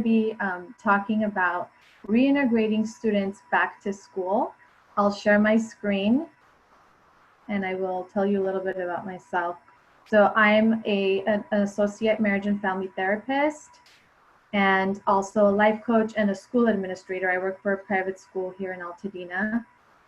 be talking about reintegrating students back to school. I'll share my screen and I will tell you a little bit about myself. So I'm an associate marriage and family therapist and also a life coach and a school administrator. I work for a private school here in Altadena.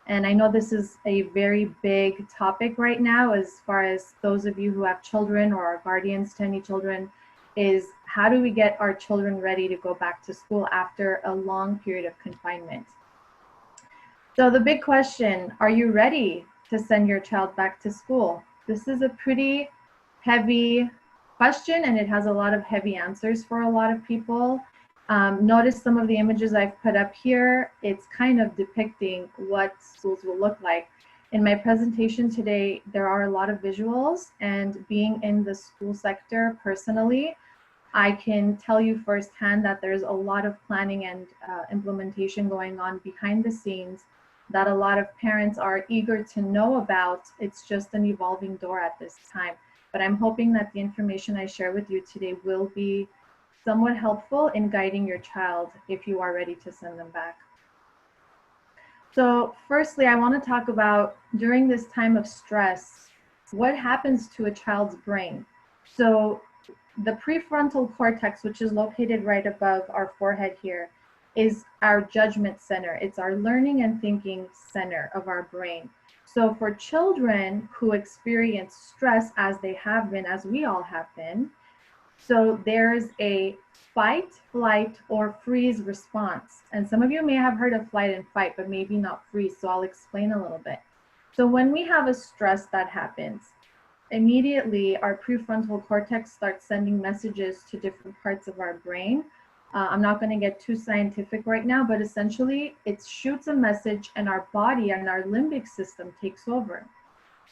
And I know this is a very big topic right now as far as those of you who have children or are guardians to any children, is how do we get our children ready to go back to school after a long period of confinement? So the big question, are you ready to send your child back to school? This is a pretty heavy question and it has a lot of heavy answers for a lot of people. Notice some of the images I've put up here. It's kind of depicting what schools will look like. In my presentation today, there are a lot of visuals, and being in the school sector personally, I can tell you firsthand that there's a lot of planning and implementation going on behind the scenes that a lot of parents are eager to know about. It's just an evolving door at this time. But I'm hoping that the information I share with you today will be somewhat helpful in guiding your child if you are ready to send them back. So firstly, I want to talk about during this time of stress, what happens to a child's brain. So the prefrontal cortex, which is located right above our forehead here, is our judgment center. It's our learning and thinking center of our brain. So for children who experience stress as they have been, as we all have been, so there's a fight, flight, or freeze response. And some of you may have heard of flight and fight, but maybe not freeze, so I'll explain a little bit. So when we have a stress that happens, immediately our prefrontal cortex starts sending messages to different parts of our brain. I'm not going to get too scientific right now, but essentially it shoots a message and our body and our limbic system takes over.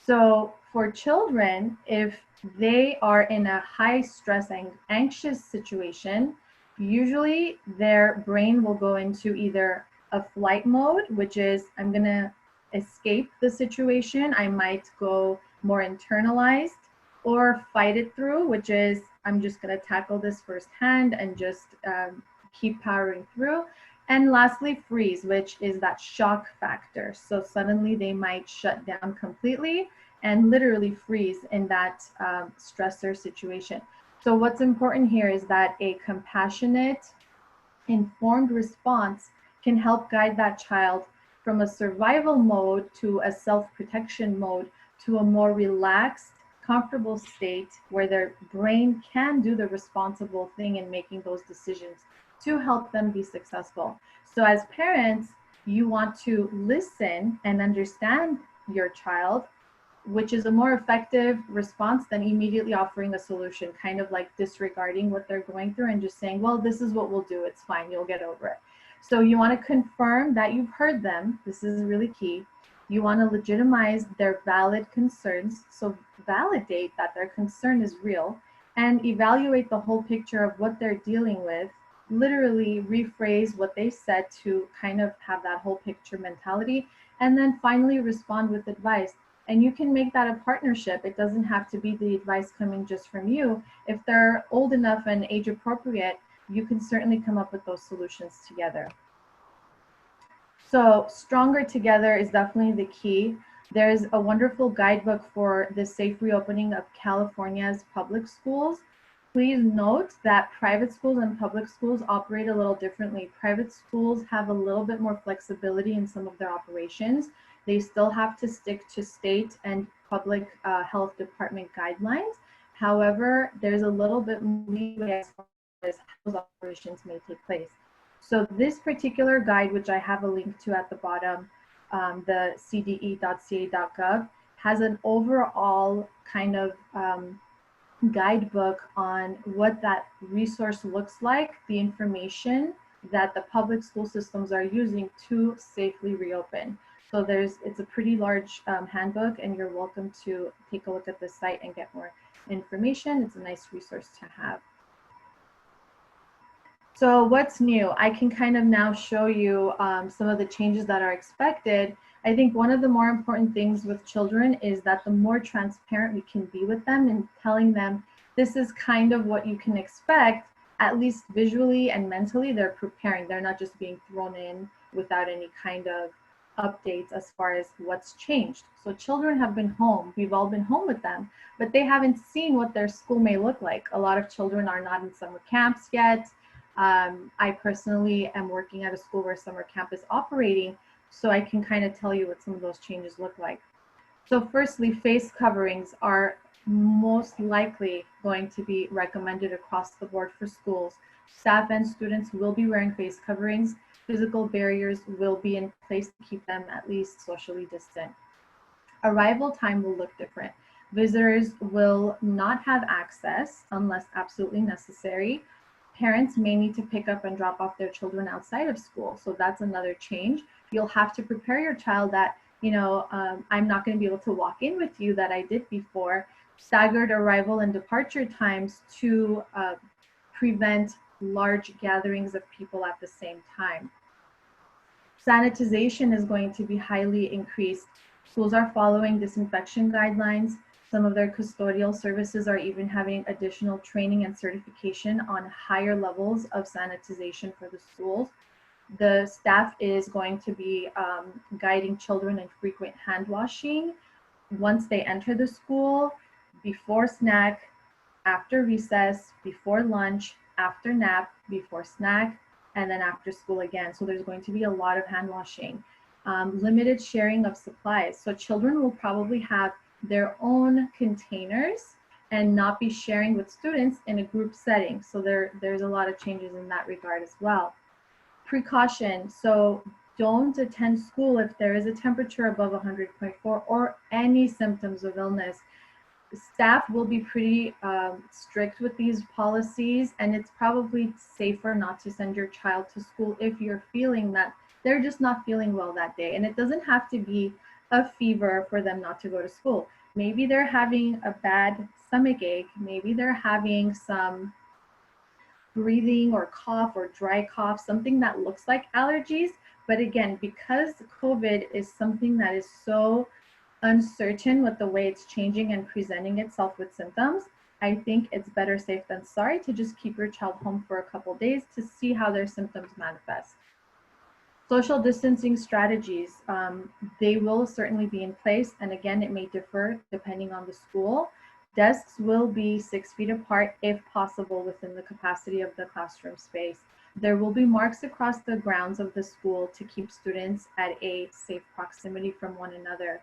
So for children, if they are in a high stress and anxious situation, usually their brain will go into either a flight mode, which is I'm going to escape the situation. I might go more internalized, or fight it through, which is I'm just going to tackle this firsthand and just keep powering through. And lastly, freeze, which is that shock factor. So suddenly they might shut down completely and literally freeze in that stressor situation. So what's important here is that a compassionate, informed response can help guide that child from a survival mode to a self-protection mode to a more relaxed, comfortable state where their brain can do the responsible thing in making those decisions to help them be successful. So as parents, you want to listen and understand your child, which is a more effective response than immediately offering a solution, kind of like disregarding what they're going through and just saying, well, this is what we'll do. It's fine. You'll get over it. So you want to confirm that you've heard them. This is really key. You want to legitimize their valid concerns. So validate that their concern is real and evaluate the whole picture of what they're dealing with. Literally rephrase what they said to kind of have that whole picture mentality. And then finally respond with advice. And you can make that a partnership. It doesn't have to be the advice coming just from you. If they're old enough and age appropriate, you can certainly come up with those solutions together. So stronger together is definitely the key. There's a wonderful guidebook for the safe reopening of California's public schools. Please note that private schools and public schools operate a little differently. Private schools have a little bit more flexibility in some of their operations. They still have to stick to state and public health department guidelines. However, there's a little bit more leeway as far as how those operations may take place. So this particular guide, which I have a link to at the bottom, the cde.ca.gov, has an overall kind of guidebook on what that resource looks like, the information that the public school systems are using to safely reopen. So it's a pretty large handbook, and you're welcome to take a look at the site and get more information. It's a nice resource to have. So what's new? I can kind of now show you some of the changes that are expected. I think one of the more important things with children is that the more transparent we can be with them and telling them this is kind of what you can expect, at least visually and mentally, they're preparing. They're not just being thrown in without any kind of updates as far as what's changed. So children have been home. We've all been home with them, but they haven't seen what their school may look like. A lot of children are not in summer camps yet. I personally am working at a school where summer camp is operating, so I can kind of tell you what some of those changes look like. So firstly, face coverings are most likely going to be recommended across the board for schools. Staff and students will be wearing face coverings. Physical barriers will be in place to keep them at least socially distant. Arrival time will look different. Visitors will not have access unless absolutely necessary. Parents may need to pick up and drop off their children outside of school. So that's another change. You'll have to prepare your child that, I'm not going to be able to walk in with you that I did before. Staggered arrival and departure times to prevent large gatherings of people at the same time. Sanitization is going to be highly increased. Schools are following disinfection guidelines. Some of their custodial services are even having additional training and certification on higher levels of sanitization for the schools. The staff is going to be guiding children in frequent hand washing once they enter the school, before snack, after recess, before lunch, after nap, before snack, and then after school again. So there's going to be a lot of hand washing. Limited sharing of supplies. So children will probably have their own containers and not be sharing with students in a group setting. So there's a lot of changes in that regard as well. Precaution. So don't attend school if there is a temperature above 100.4 or any symptoms of illness. Staff will be pretty strict with these policies, and it's probably safer not to send your child to school if you're feeling that they're just not feeling well that day. And it doesn't have to be a fever for them not to go to school. Maybe they're having a bad stomach ache. Maybe they're having some breathing or cough or dry cough, something that looks like allergies. But again, because COVID is something that is so uncertain with the way it's changing and presenting itself with symptoms, I think it's better safe than sorry to just keep your child home for a couple days to see how their symptoms manifest. Social distancing strategies, they will certainly be in place. And again, it may differ depending on the school. Desks will be 6 feet apart if possible within the capacity of the classroom space. There will be marks across the grounds of the school to keep students at a safe proximity from one another.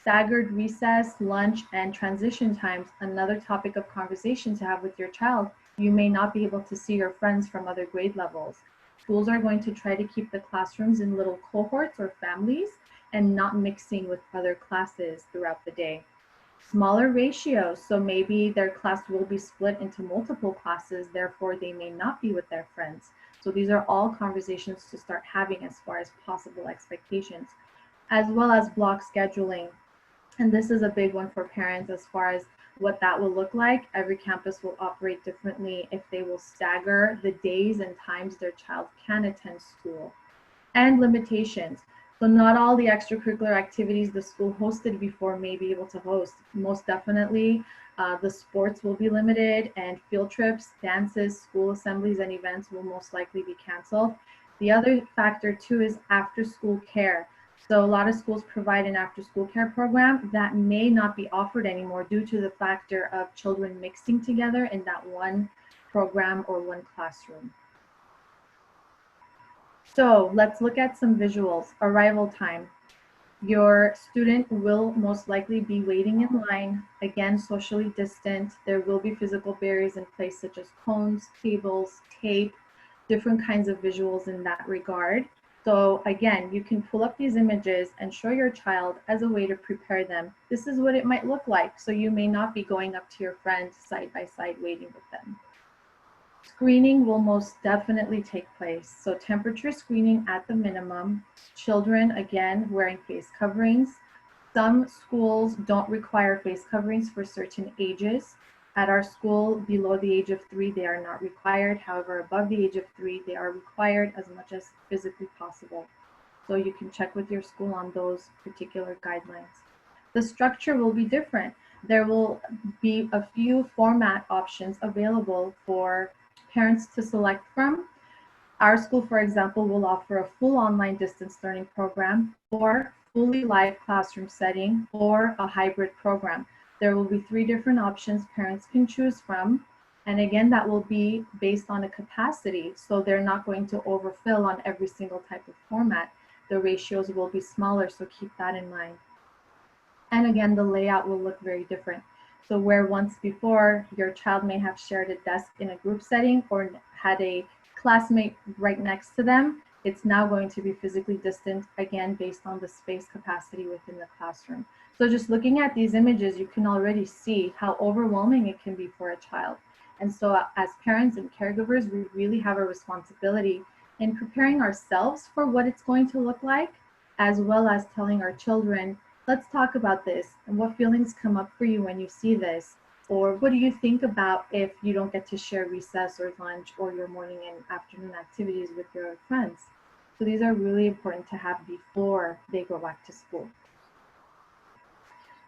Staggered recess, lunch, and transition times, another topic of conversation to have with your child. You may not be able to see your friends from other grade levels. Schools are going to try to keep the classrooms in little cohorts or families and not mixing with other classes throughout the day. Smaller ratios, so maybe their class will be split into multiple classes, therefore they may not be with their friends. So these are all conversations to start having as far as possible expectations, as well as block scheduling. And this is a big one for parents as far as what that will look like. Every campus will operate differently if they will stagger the days and times their child can attend school. And limitations. So not all the extracurricular activities the school hosted before may be able to host. Most definitely, the sports will be limited, and field trips, dances, school assemblies, and events will most likely be canceled. The other factor too is after school care. So a lot of schools provide an after-school care program that may not be offered anymore due to the factor of children mixing together in that one program or one classroom. So let's look at some visuals. Arrival time. Your student will most likely be waiting in line, again, socially distant. There will be physical barriers in place such as cones, tables, tape, different kinds of visuals in that regard. So again, you can pull up these images and show your child as a way to prepare them. This is what it might look like. So you may not be going up to your friends side by side waiting with them. Screening will most definitely take place. So temperature screening at the minimum. Children, again, wearing face coverings. Some schools don't require face coverings for certain ages. At our school, below the age of 3, they are not required. However, above the age of 3, they are required as much as physically possible. So you can check with your school on those particular guidelines. The structure will be different. There will be a few format options available for parents to select from. Our school, for example, will offer a full online distance learning program or fully live classroom setting or a hybrid program. There will be 3 different options parents can choose from. And again, that will be based on a capacity. So they're not going to overfill on every single type of format. The ratios will be smaller, so keep that in mind. And again, the layout will look very different. So where once before your child may have shared a desk in a group setting or had a classmate right next to them, it's now going to be physically distant, again, based on the space capacity within the classroom. So just looking at these images, you can already see how overwhelming it can be for a child. And so as parents and caregivers, we really have a responsibility in preparing ourselves for what it's going to look like, as well as telling our children, let's talk about this and what feelings come up for you when you see this, or what do you think about if you don't get to share recess or lunch or your morning and afternoon activities with your friends. So these are really important to have before they go back to school.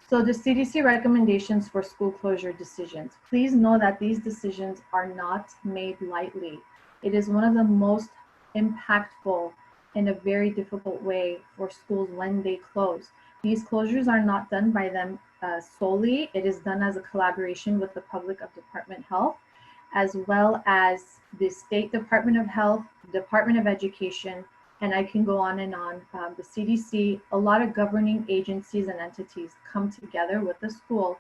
So the CDC recommendations for school closure decisions. Please know that these decisions are not made lightly. It is one of the most impactful in a very difficult way for schools when they close. These closures are not done by them solely. It is done as a collaboration with the Public of Department of Health, as well as the State Department of Health, Department of Education, and I can go on and on. The CDC, a lot of governing agencies and entities come together with the school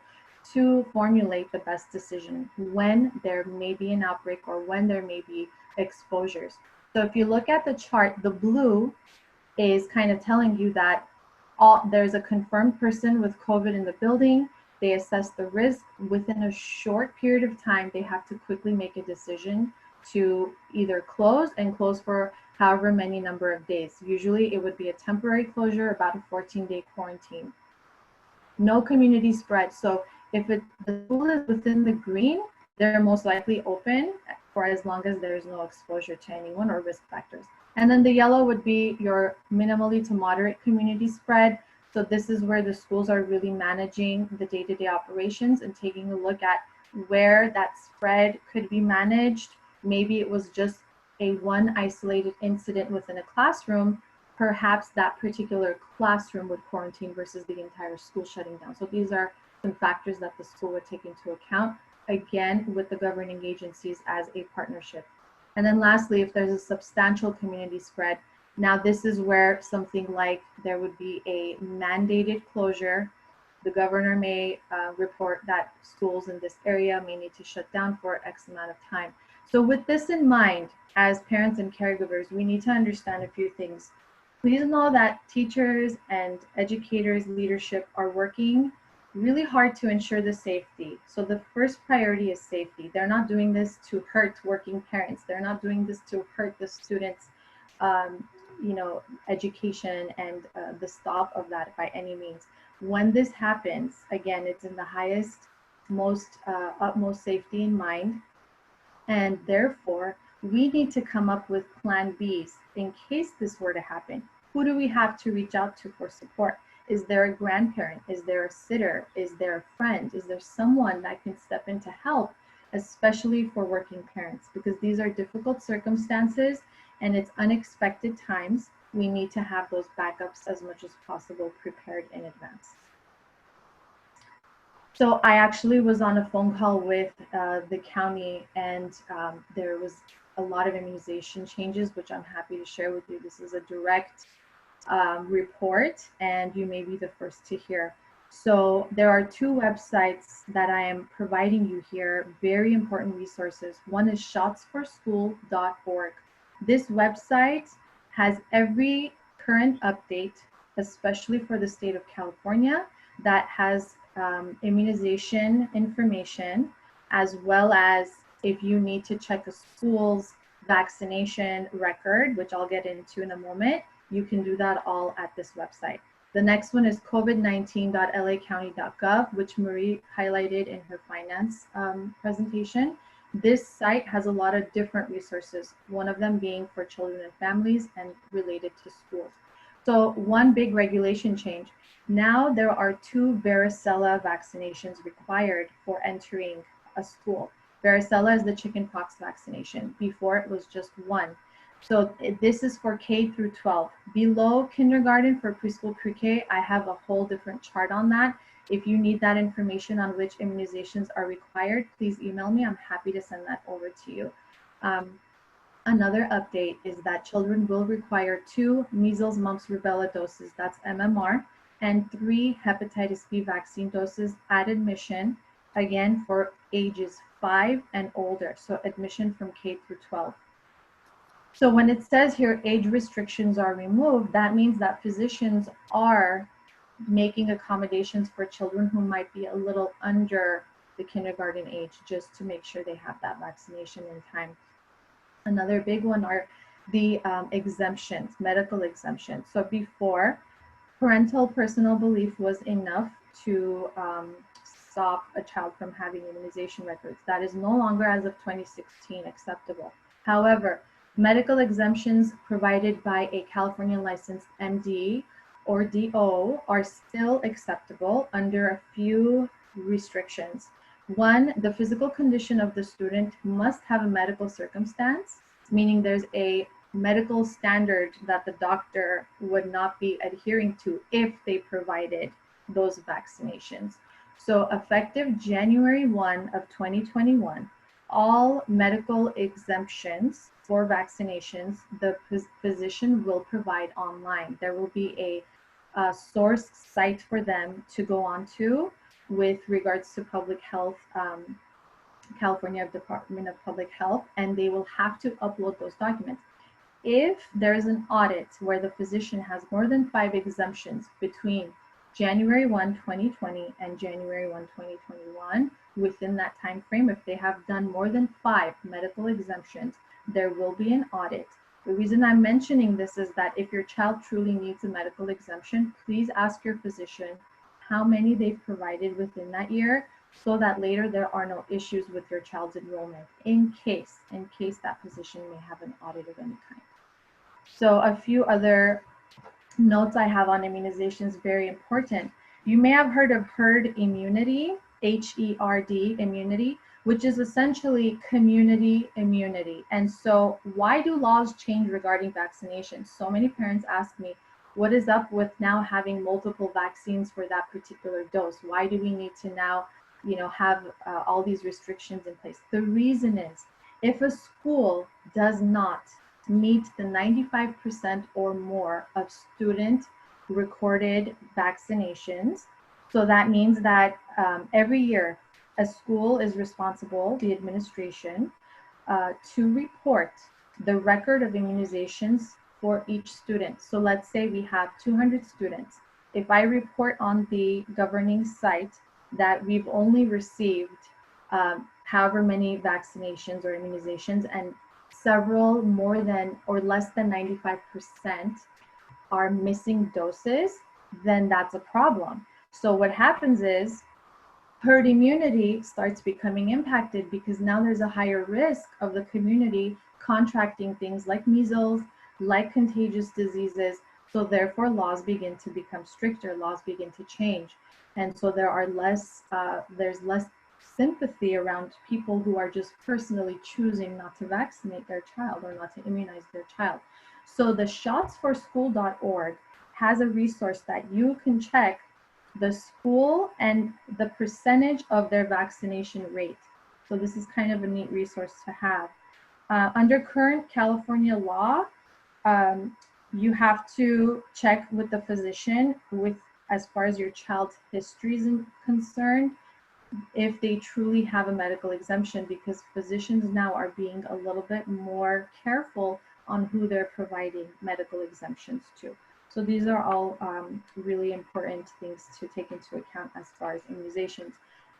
to formulate the best decision when there may be an outbreak or when there may be exposures. So if you look at the chart, the blue is kind of telling you that there's a confirmed person with COVID in the building. They assess the risk. Within a short period of time, they have to quickly make a decision to either close and close for however many number of days. Usually it would be a temporary closure, about a 14-day quarantine. No community spread. So if the school is within the green, they're most likely open for as long as there's no exposure to anyone or risk factors. And then the yellow would be your minimally to moderate community spread. So this is where the schools are really managing the day-to-day operations and taking a look at where that spread could be managed. Maybe it was just one isolated incident within a classroom. Perhaps that particular classroom would quarantine versus the entire school shutting down. So these are some factors that the school would take into account, again, with the governing agencies as a partnership. And then lastly, if there's a substantial community spread, now this is where something like there would be a mandated closure. The governor may report that schools in this area may need to shut down for X amount of time. So with this in mind, as parents and caregivers, we need to understand a few things. Please know that teachers and educators, leadership are working really hard to ensure the safety. So the first priority is safety. They're not doing this to hurt working parents. They're not doing this to hurt the students' education and the stop of that by any means. When this happens, again, it's in the highest, utmost safety in mind. And therefore, we need to come up with plan Bs in case this were to happen. Who do we have to reach out to for support? Is there a grandparent? Is there a sitter? Is there a friend? Is there someone that can step in to help, especially for working parents? Because these are difficult circumstances and it's unexpected times. We need to have those backups as much as possible prepared in advance. So I actually was on a phone call with the county, and there was a lot of immunization changes, which I'm happy to share with you. This is a direct report, and you may be the first to hear. So there are 2 websites that I am providing you here, very important resources. One is shotsforschool.org. This website has every current update, especially for the state of California, that has immunization information, as well as if you need to check a school's vaccination record, which I'll get into in a moment, you can do that all at this website. The next one is covid19.lacounty.gov, which Marie highlighted in her finance presentation. This site has a lot of different resources, one of them being for children and families and related to schools. So one big regulation change. Now there are 2 varicella vaccinations required for entering a school. Varicella is the chickenpox vaccination. Before it was just one. So this is for K through 12. Below kindergarten for preschool pre-K, I have a whole different chart on that. If you need that information on which immunizations are required, please email me. I'm happy to send that over to you. Another update is that children will require 2 measles, mumps, rubella doses, that's MMR, and 3 hepatitis B vaccine doses at admission, again for ages 5 and older, so admission from K through 12. So when it says here age restrictions are removed, that means that physicians are making accommodations for children who might be a little under the kindergarten age, just to make sure they have that vaccination in time. Another big one are the exemptions, medical exemptions. So before, parental personal belief was enough to stop a child from having immunization records. That is no longer, as of 2016, acceptable. However, medical exemptions provided by a California licensed MD or DO are still acceptable under a few restrictions. One, the physical condition of the student must have a medical circumstance, meaning there's a medical standard that the doctor would not be adhering to if they provided those vaccinations. So effective January 1 of 2021, all medical exemptions for vaccinations, the physician will provide online. There will be a source site for them to go on to with regards to public health, California Department of Public Health, and they will have to upload those documents. If there is an audit where the physician has more than 5 exemptions between January 1, 2020 and January 1, 2021, within that time frame, if they have done more than 5 medical exemptions, there will be an audit. The reason I'm mentioning this is that if your child truly needs a medical exemption, please ask your physician how many they've provided within that year, so that later there are no issues with your child's enrollment in case that physician may have an audit of any kind. So a few other notes I have on immunizations, very important. You may have heard of herd immunity, HERD immunity, which is essentially community immunity. And so why do laws change regarding vaccinations? So many parents ask me, what is up with now having multiple vaccines for that particular dose? Why do we need to now, have all these restrictions in place? The reason is, if a school does not meet the 95% or more of student recorded vaccinations, so that means that every year a school is responsible, the administration, to report the record of immunizations for each student. So let's say we have 200 students. If I report on the governing site that we've only received however many vaccinations or immunizations, and several more than or less than 95% are missing doses, then that's a problem. So what happens is herd immunity starts becoming impacted, because now there's a higher risk of the community contracting things like measles, like contagious diseases. So therefore laws begin to become stricter, laws begin to change. And so there are there's less sympathy around people who are just personally choosing not to vaccinate their child or not to immunize their child. So the shotsforschool.org has a resource that you can check the school and the percentage of their vaccination rate. So this is kind of a neat resource to have. Under current California law, you have to check with the physician as far as your child's history is concerned, if they truly have a medical exemption, because physicians now are being a little bit more careful on who they're providing medical exemptions to. So these are all really important things to take into account as far as immunizations.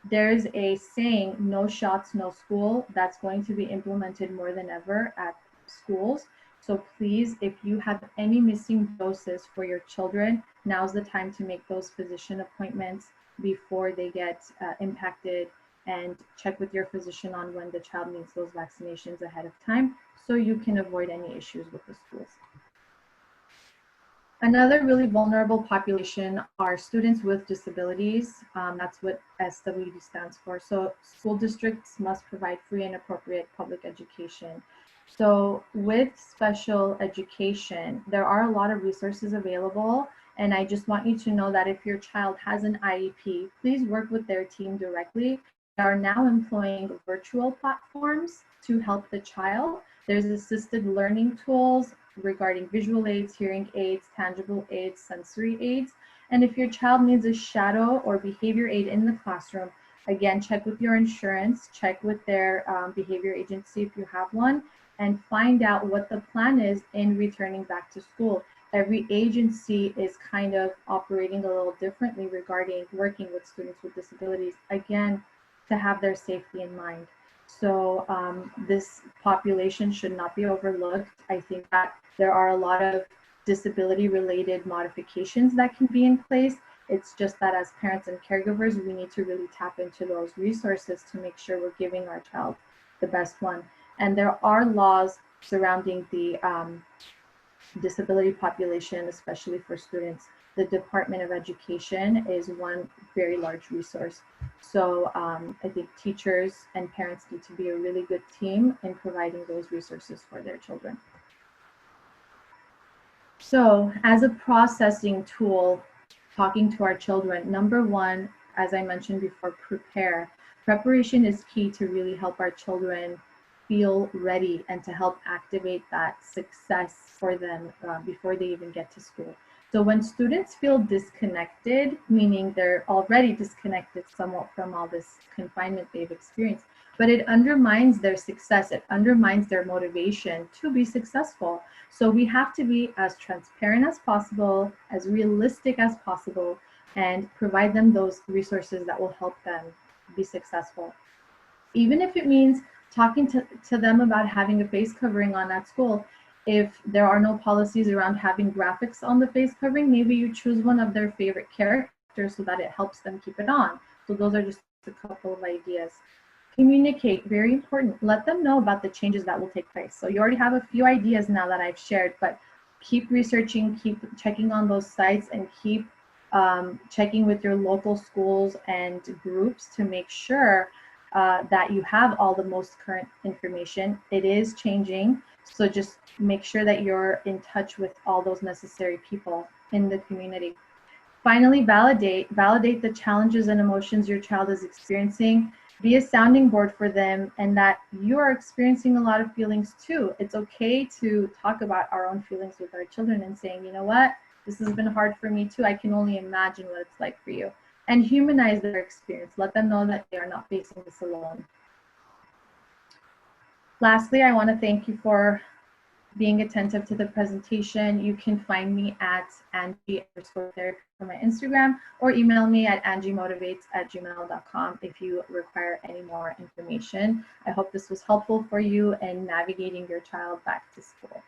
There's a saying, no shots, no school, that's going to be implemented more than ever at schools. So please, if you have any missing doses for your children, now's the time to make those physician appointments before they get impacted, and check with your physician on when the child needs those vaccinations ahead of time, so you can avoid any issues with the schools. Another really vulnerable population are students with disabilities. That's what SWD stands for. So school districts must provide free and appropriate public education. So with special education, there are a lot of resources available. And I just want you to know that if your child has an IEP, please work with their team directly. They are now employing virtual platforms to help the child. There's assisted learning tools regarding visual aids, hearing aids, tangible aids, sensory aids. And if your child needs a shadow or behavior aid in the classroom, again, check with your insurance, check with their behavior agency if you have one, and find out what the plan is in returning back to school. Every agency is kind of operating a little differently regarding working with students with disabilities, again, to have their safety in mind. So this population should not be overlooked. I think that there are a lot of disability related modifications that can be in place. It's just that as parents and caregivers, we need to really tap into those resources to make sure we're giving our child the best one. And there are laws surrounding the disability population, especially for students. The Department of Education is one very large resource. So I think teachers and parents need to be a really good team in providing those resources for their children. So as a processing tool, talking to our children, number one, as I mentioned before, prepare. Preparation is key to really help our children feel ready and to help activate that success for them before they even get to school. So when students feel disconnected, meaning they're already disconnected somewhat from all this confinement they've experienced, but it undermines their success, it undermines their motivation to be successful. So we have to be as transparent as possible, as realistic as possible, and provide them those resources that will help them be successful. Even if it means talking to them about having a face covering on at school. If there are no policies around having graphics on the face covering, maybe you choose one of their favorite characters so that it helps them keep it on. So those are just a couple of ideas. Communicate, very important. Let them know about the changes that will take place. So you already have a few ideas now that I've shared, but keep researching, keep checking on those sites, and keep checking with your local schools and groups to make sure that you have all the most current information. It is changing, so just make sure that you're in touch with all those necessary people in the community. Finally, validate the challenges and emotions your child is experiencing. Be a sounding board for them, and that you are experiencing a lot of feelings too. It's okay to talk about our own feelings with our children and saying, you know what, this has been hard for me too. I can only imagine what it's like for you. And humanize their experience. Let them know that they are not facing this alone. Lastly, I want to thank you for being attentive to the presentation. You can find me at Angie_therapy for my Instagram, or email me at angiemotivates@gmail.com if you require any more information. I hope this was helpful for you in navigating your child back to school.